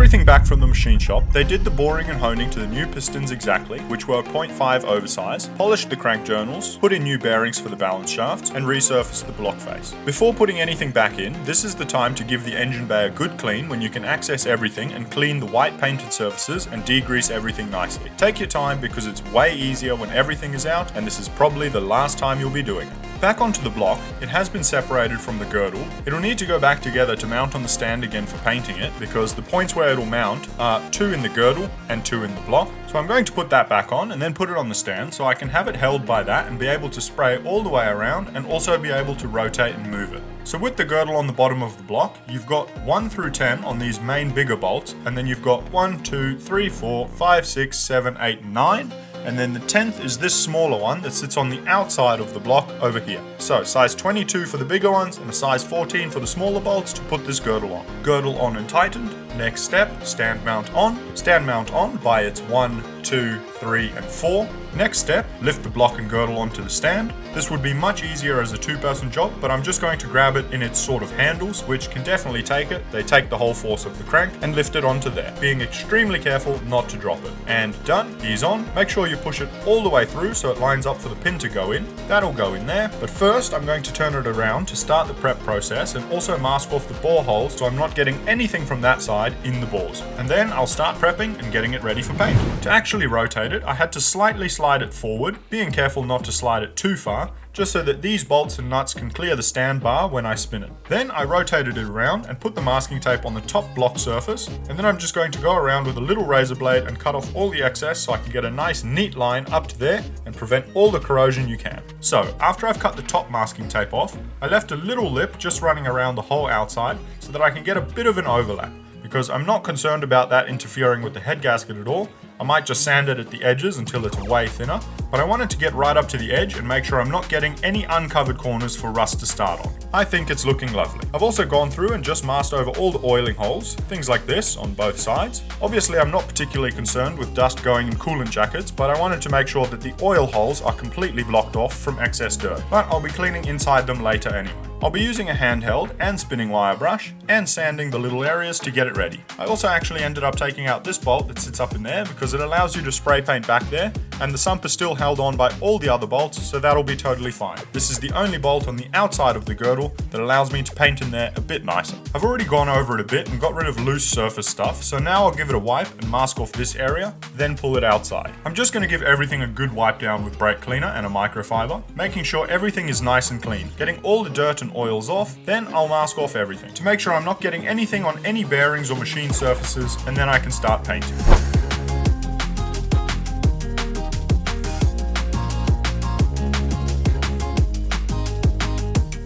everything back from the machine shop, they did the boring and honing to the new pistons exactly, which were 0.5 oversize, polished the crank journals, put in new bearings for the balance shafts, and resurfaced the block face. Before putting anything back in, this is the time to give the engine bay a good clean when you can access everything and clean the white painted surfaces and degrease everything nicely. Take your time because it's way easier when everything is out, and this is probably the last time you'll be doing it. Back onto the block, it has been separated from the girdle. It'll need to go back together to mount on the stand again for painting it, because the points where it'll mount are 2 in the girdle and 2 in the block. So I'm going to put that back on and then put it on the stand so I can have it held by that and be able to spray all the way around and also be able to rotate and move it. So with the girdle on the bottom of the block, you've got 1 through 10 on these main bigger bolts, and then you've got 1, 2, 3, 4, 5, 6, 7, 8, 9. And then the 10th is this smaller one that sits on the outside of the block over here. So size 22 for the bigger ones and a size 14 for the smaller bolts to put this girdle on. Girdle on and tightened. Next step, stand mount on. Stand mount on by its 1, 2, 3 and 4. Next step, lift the block and girdle onto the stand. This would be much easier as a 2-person job, but I'm just going to grab it in its sort of handles, which can definitely take it. They take the whole force of the crank and lift it onto there, being extremely careful not to drop it. And done, ease on. Make sure you push it all the way through so it lines up for the pin to go in. That'll go in there, but first I'm going to turn it around to start the prep process and also mask off the bore holes so I'm not getting anything from that side in the bores. And then I'll start prepping and getting it ready for paint. To actually rotate it, I had to slightly slide it forward, being careful not to slide it too far, just so that these bolts and nuts can clear the stand bar when I spin it. Then I rotated it around and put the masking tape on the top block surface, and then I'm just going to go around with a little razor blade and cut off all the excess so I can get a nice neat line up to there and prevent all the corrosion you can. So after I've cut the top masking tape off, I left a little lip just running around the whole outside so that I can get a bit of an overlap, because I'm not concerned about that interfering with the head gasket at all. I might just sand it at the edges until it's way thinner, but I wanted to get right up to the edge and make sure I'm not getting any uncovered corners for rust to start on. I think it's looking lovely. I've also gone through and just masked over all the oiling holes, things like this on both sides. Obviously I'm not particularly concerned with dust going in coolant jackets, but I wanted to make sure that the oil holes are completely blocked off from excess dirt, but I'll be cleaning inside them later anyway. I'll be using a handheld and spinning wire brush and sanding the little areas to get it ready. I also actually ended up taking out this bolt that sits up in there because it allows you to spray paint back there, and the sump is still held on by all the other bolts, so that'll be totally fine. This is the only bolt on the outside of the girdle that allows me to paint in there a bit nicer. I've already gone over it a bit and got rid of loose surface stuff, so now I'll give it a wipe and mask off this area, then pull it outside. I'm just going to give everything a good wipe down with brake cleaner and a microfiber, making sure everything is nice and clean, getting all the dirt and oils off. Then I'll mask off everything to make sure I'm not getting anything on any bearings or machine surfaces, and then I can start painting.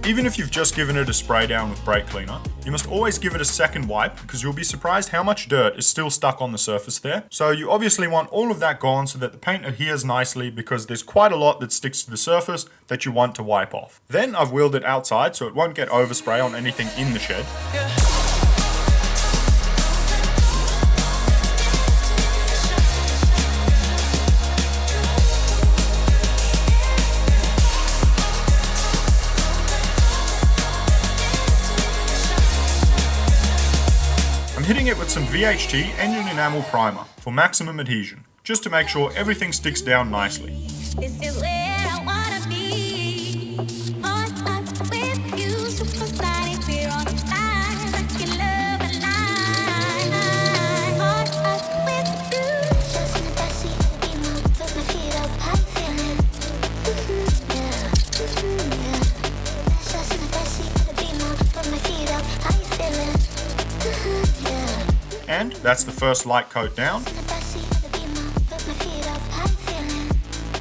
Even if you've just given it a spray down with brake cleaner, you must always give it a second wipe because you'll be surprised how much dirt is still stuck on the surface there. So you obviously want all of that gone so that the paint adheres nicely, because there's quite a lot that sticks to the surface that you want to wipe off. Then I've wheeled it outside so it won't get overspray on anything in the shed. Hitting it with some VHT engine enamel primer for maximum adhesion, just to make sure everything sticks down nicely. This is where I wanna be. On up with you, super sonic, we're on fire, like your love alive. On up with you. Just in the backseat, be more, put my feet up, how you feeling? Yeah, yeah. Just in the backseat, be more, put my feet up, how you feeling? And that's the first light coat down.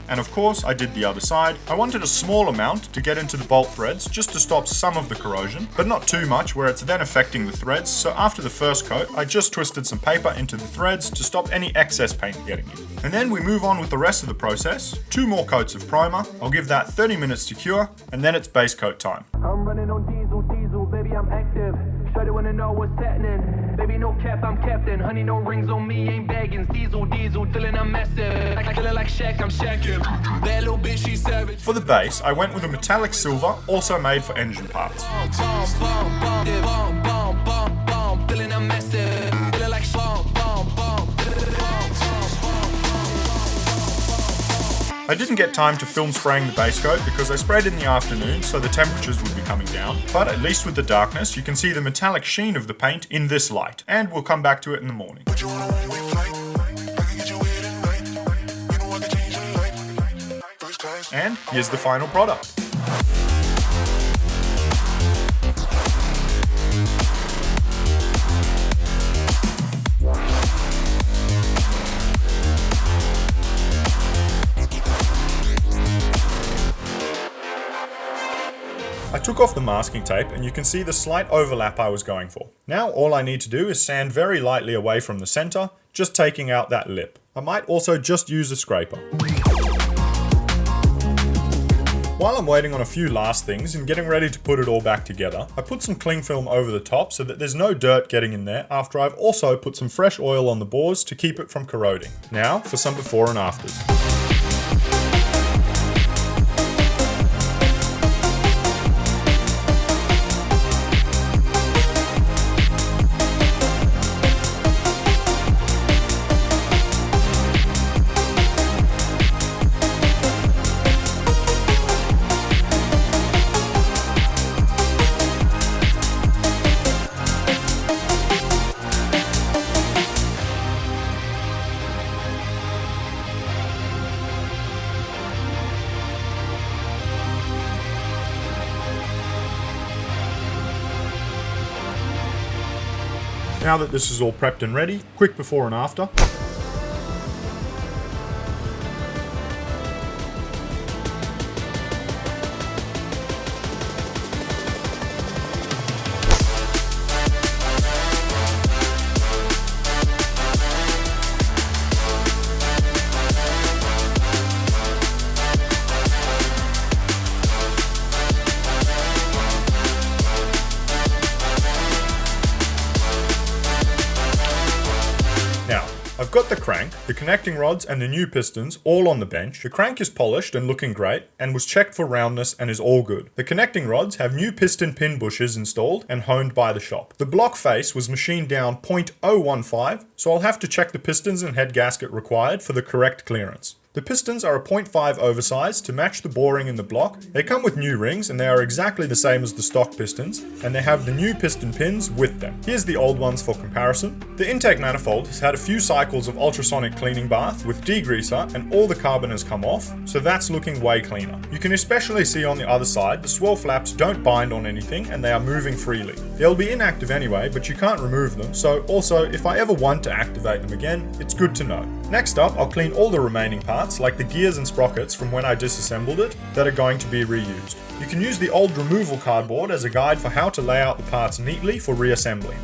And of course, I did the other side. I wanted a small amount to get into the bolt threads just to stop some of the corrosion, but not too much where it's then affecting the threads. So after the first coat, I just twisted some paper into the threads to stop any excess paint getting in. And then we move on with the rest of the process. 2 more coats of primer. I'll give that 30 minutes to cure, and then it's base coat time. I'm running on diesel, baby, I'm active. Shawty wanna know what's happening. Baby, no cap, I'm captain. Honey, no rings on me, ain't bagging. Diesel, feeling I'm massive. I feel like Shaq, I'm shacking. That little bitch, she's savage. For the base, I went with a metallic silver, also made for engine parts. Feeling I'm massive. Feeling like I didn't get time to film spraying the base coat because I sprayed in the afternoon so the temperatures would be coming down, but at least with the darkness you can see the metallic sheen of the paint in this light, and we'll come back to it in the morning. And here's the final product. I took off the masking tape and you can see the slight overlap I was going for. Now all I need to do is sand very lightly away from the center, just taking out that lip. I might also just use a scraper. While I'm waiting on a few last things and getting ready to put it all back together, I put some cling film over the top so that there's no dirt getting in there after I've also put some fresh oil on the bores to keep it from corroding. Now for some before and afters. Now that this is all prepped and ready, quick before and after. I've got the crank, the connecting rods and the new pistons all on the bench. The crank is polished and looking great and was checked for roundness and is all good. The connecting rods have new piston pin bushes installed and honed by the shop. The block face was machined down 0.015, so I'll have to check the pistons and head gasket required for the correct clearance. The pistons are a 0.5 oversized to match the boring in the block. They come with new rings and they are exactly the same as the stock pistons, and they have the new piston pins with them. Here's the old ones for comparison. The intake manifold has had a few cycles of ultrasonic cleaning bath with degreaser and all the carbon has come off, so that's looking way cleaner. You can especially see on the other side the swirl flaps don't bind on anything and they are moving freely. They'll be inactive anyway, but you can't remove them, so also if I ever want to activate them again, it's good to know. Next up, I'll clean all the remaining parts, like the gears and sprockets from when I disassembled it, that are going to be reused. You can use the old removal cardboard as a guide for how to lay out the parts neatly for reassembly.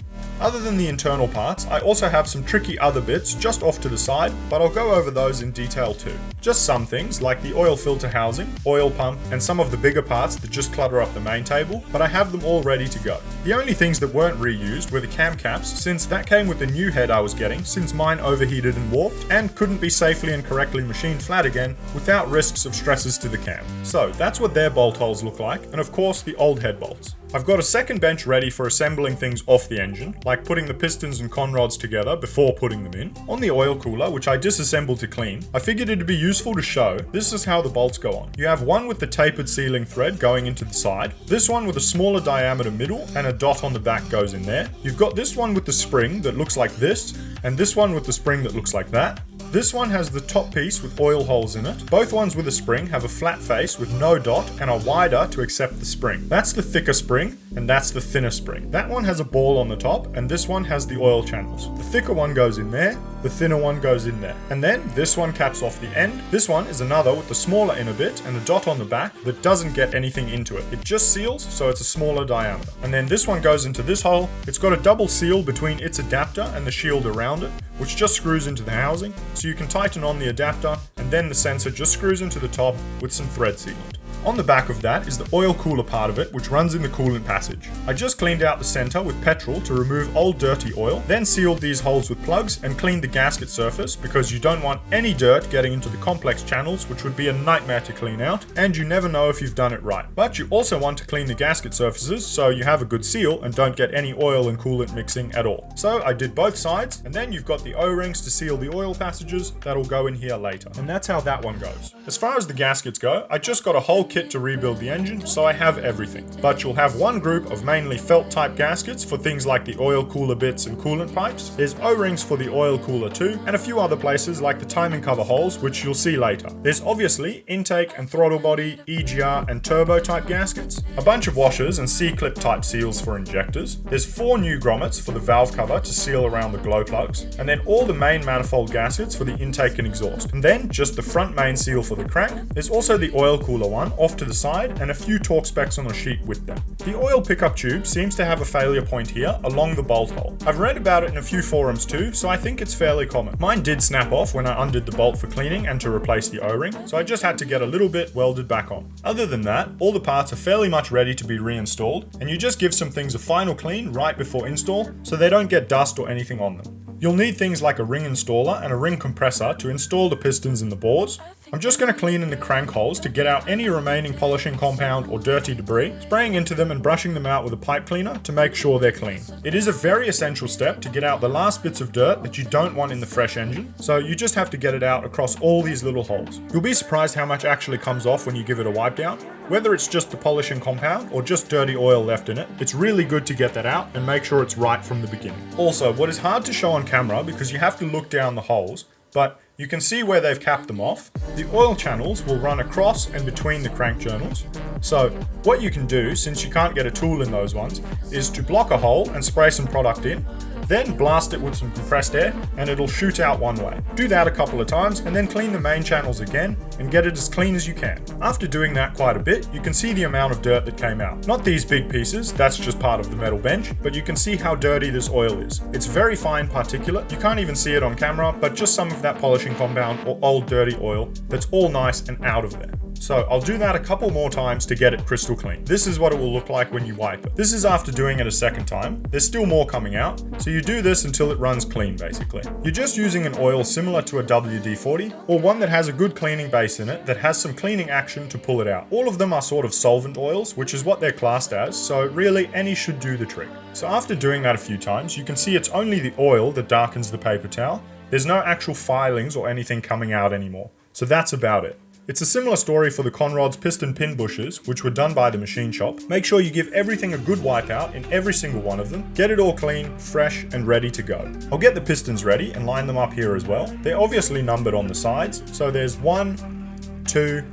Other than the internal parts, I also have some tricky other bits just off to the side, but I'll go over those in detail too. Just some things like the oil filter housing, oil pump, and some of the bigger parts that just clutter up the main table, but I have them all ready to go. The only things that weren't reused were the cam caps, since that came with the new head I was getting, since mine overheated and warped, and couldn't be safely and correctly machined flat again without risks of stresses to the cam. So that's what their bolt holes look like, and of course the old head bolts. I've got a second bench ready for assembling things off the engine, like putting the pistons and con rods together before putting them in. On the oil cooler, which I disassembled to clean, I figured it'd be useful to show this is how the bolts go on. You have one with the tapered sealing thread going into the side, this one with a smaller diameter middle and a dot on the back goes in there. You've got this one with the spring that looks like this, and this one with the spring that looks like that. This one has the top piece with oil holes in it. Both ones with a spring have a flat face with no dot and are wider to accept the spring. That's the thicker spring, and that's the thinner spring. That one has a ball on the top, and this one has the oil channels. The thicker one goes in there, the thinner one goes in there. And then this one caps off the end. This one is another with the smaller inner bit and a dot on the back that doesn't get anything into it. It just seals, so it's a smaller diameter. And then this one goes into this hole. It's got a double seal between its adapter and the shield around it, which just screws into the housing. So you can tighten on the adapter, and then the sensor just screws into the top with some thread sealant. On the back of that is the oil cooler part of it, which runs in the coolant passage. I just cleaned out the center with petrol to remove old dirty oil, then sealed these holes with plugs and cleaned the gasket surface because you don't want any dirt getting into the complex channels, which would be a nightmare to clean out, and you never know if you've done it right. But you also want to clean the gasket surfaces so you have a good seal and don't get any oil and coolant mixing at all. So I did both sides, and then you've got the O-rings to seal the oil passages that'll go in here later. And that's how that one goes. As far as the gaskets go, I just got a whole kit to rebuild the engine, so I have everything. But you'll have one group of mainly felt type gaskets for things like the oil cooler bits and coolant pipes. There's O-rings for the oil cooler too, and a few other places like the timing cover holes, which you'll see later. There's obviously intake and throttle body, EGR and turbo type gaskets, a bunch of washers and C-clip type seals for injectors. There's 4 new grommets for the valve cover to seal around the glow plugs, and then all the main manifold gaskets for the intake and exhaust, and then just the front main seal for the crank. There's also the oil cooler one off to the side and a few torque specs on a sheet with them. The oil pickup tube seems to have a failure point here along the bolt hole. I've read about it in a few forums too, so I think it's fairly common. Mine did snap off when I undid the bolt for cleaning and to replace the O-ring, so I just had to get a little bit welded back on. Other than that, all the parts are fairly much ready to be reinstalled, and you just give some things a final clean right before install so they don't get dust or anything on them. You'll need things like a ring installer and a ring compressor to install the pistons and the bores. I'm just going to clean in the crank holes to get out any remaining polishing compound or dirty debris, spraying into them and brushing them out with a pipe cleaner to make sure they're clean. It is a very essential step to get out the last bits of dirt that you don't want in the fresh engine, so you just have to get it out across all these little holes. You'll be surprised how much actually comes off when you give it a wipe down. Whether it's just the polishing compound or just dirty oil left in it, it's really good to get that out and make sure it's right from the beginning. Also, what is hard to show on camera because you have to look down the holes, but you can see where they've capped them off. The oil channels will run across and between the crank journals. So what you can do, since you can't get a tool in those ones, is to block a hole and spray some product in, then blast it with some compressed air and it'll shoot out one way. Do that a couple of times and then clean the main channels again and get it as clean as you can. After doing that quite a bit, you can see the amount of dirt that came out. Not these big pieces, that's just part of the metal bench, but you can see how dirty this oil is. It's very fine particulate, you can't even see it on camera, but just some of that polishing compound or old dirty oil that's all nice and out of there. So I'll do that a couple more times to get it crystal clean. This is what it will look like when you wipe it. This is after doing it a second time. There's still more coming out, so you do this until it runs clean basically. You're just using an oil similar to a WD-40 or one that has a good cleaning base in it that has some cleaning action to pull it out. All of them are sort of solvent oils, which is what they're classed as, so really any should do the trick. So after doing that a few times, you can see it's only the oil that darkens the paper towel. There's no actual filings or anything coming out anymore. So that's about it. It's a similar story for the Conrod's piston pin bushes, which were done by the machine shop. Make sure you give everything a good wipe out in every single one of them. Get it all clean, fresh, and ready to go. I'll get the pistons ready and line them up here as well. They're obviously numbered on the sides, so there's 1, 2,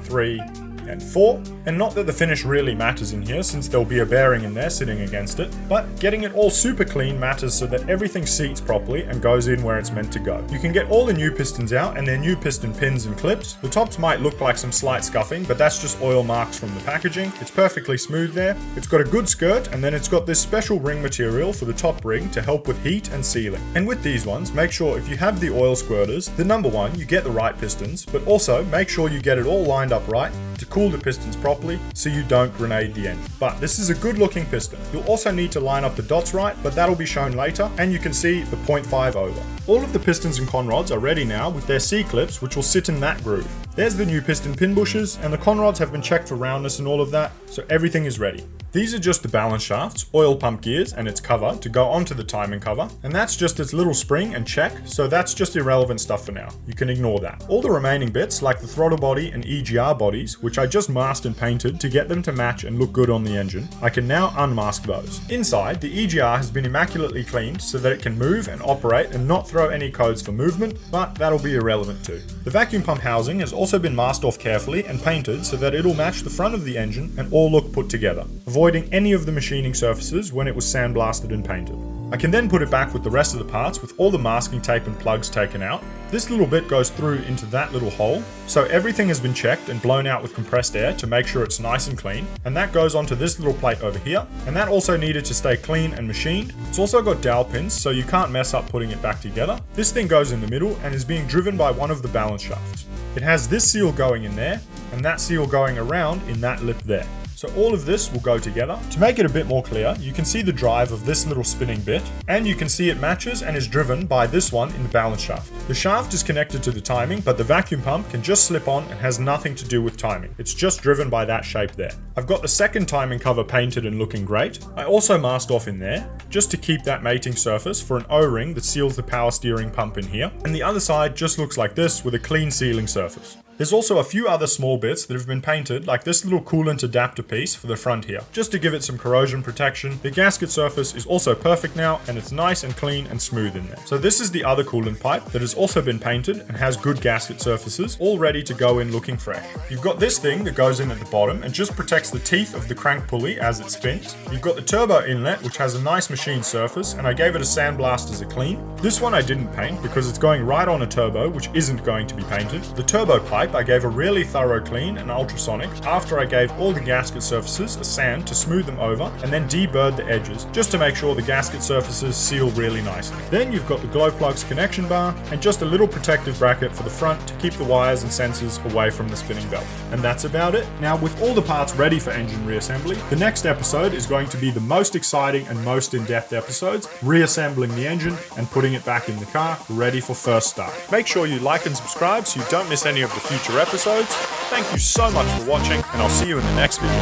3, and 4. And not that the finish really matters in here since there'll be a bearing in there sitting against it, but getting it all super clean matters so that everything seats properly and goes in where it's meant to go. You can get all the new pistons out and their new piston pins and clips. The tops might look like some slight scuffing, but that's just oil marks from the packaging. It's perfectly smooth there. It's got a good skirt, and then it's got this special ring material for the top ring to help with heat and sealing. And with these ones, make sure if you have the oil squirters, the number one, you get the right pistons, but also make sure you get it all lined up right to cool the pistons properly so you don't grenade the engine. But this is a good looking piston. You'll also need to line up the dots right, but that'll be shown later, and you can see the 0.5 over. All of the pistons and conrods are ready now with their C-clips, which will sit in that groove. There's the new piston pin bushes, and the conrods have been checked for roundness and all of that, so everything is ready. These are just the balance shafts, oil pump gears, and its cover to go onto the timing cover, and that's just its little spring and check, so that's just irrelevant stuff for now. You can ignore that. All the remaining bits, like the throttle body and EGR bodies, which I just masked and painted to get them to match and look good on the engine, I can now unmask those. Inside, the EGR has been immaculately cleaned so that it can move and operate and not throw any codes for movement, but that'll be irrelevant too. The vacuum pump housing has also been masked off carefully and painted so that it'll match the front of the engine and all look put together, avoiding any of the machining surfaces when it was sandblasted and painted. I can then put it back with the rest of the parts with all the masking tape and plugs taken out. This little bit goes through into that little hole, so everything has been checked and blown out with compressed air to make sure it's nice and clean, and that goes onto this little plate over here, and that also needed to stay clean and machined. It's also got dowel pins, so you can't mess up putting it back together. This thing goes in the middle and is being driven by one of the balance shafts. It has this seal going in there, and that seal going around in that lip there. So all of this will go together. To make it a bit more clear, you can see the drive of this little spinning bit, and you can see it matches and is driven by this one in the balance shaft. The shaft is connected to the timing, but the vacuum pump can just slip on and has nothing to do with timing. It's just driven by that shape there. I've got the second timing cover painted and looking great. I also masked off in there, just to keep that mating surface for an O-ring that seals the power steering pump in here. And the other side just looks like this with a clean sealing surface. There's also a few other small bits that have been painted, like this little coolant adapter piece for the front here, just to give it some corrosion protection. The gasket surface is also perfect now, and it's nice and clean and smooth in there. So this is the other coolant pipe that has also been painted and has good gasket surfaces, all ready to go in looking fresh. You've got this thing that goes in at the bottom and just protects the teeth of the crank pulley as it spins. You've got the turbo inlet, which has a nice machined surface, and I gave it a sandblast as a clean. This one I didn't paint because it's going right on a turbo, which isn't going to be painted. The turbo pipe I gave a really thorough clean and ultrasonic after I gave all the gasket surfaces a sand to smooth them over, and then deburred the edges just to make sure the gasket surfaces seal really nicely. Then you've got the glow plugs connection bar and just a little protective bracket for the front to keep the wires and sensors away from the spinning belt. And that's about it. Now, with all the parts ready for engine reassembly, the next episode is going to be the most exciting and most in-depth episodes, reassembling the engine and putting it back in the car, ready for first start. Make sure you like and subscribe so you don't miss any of the future episodes. Thank you so much for watching, and I'll see you in the next video.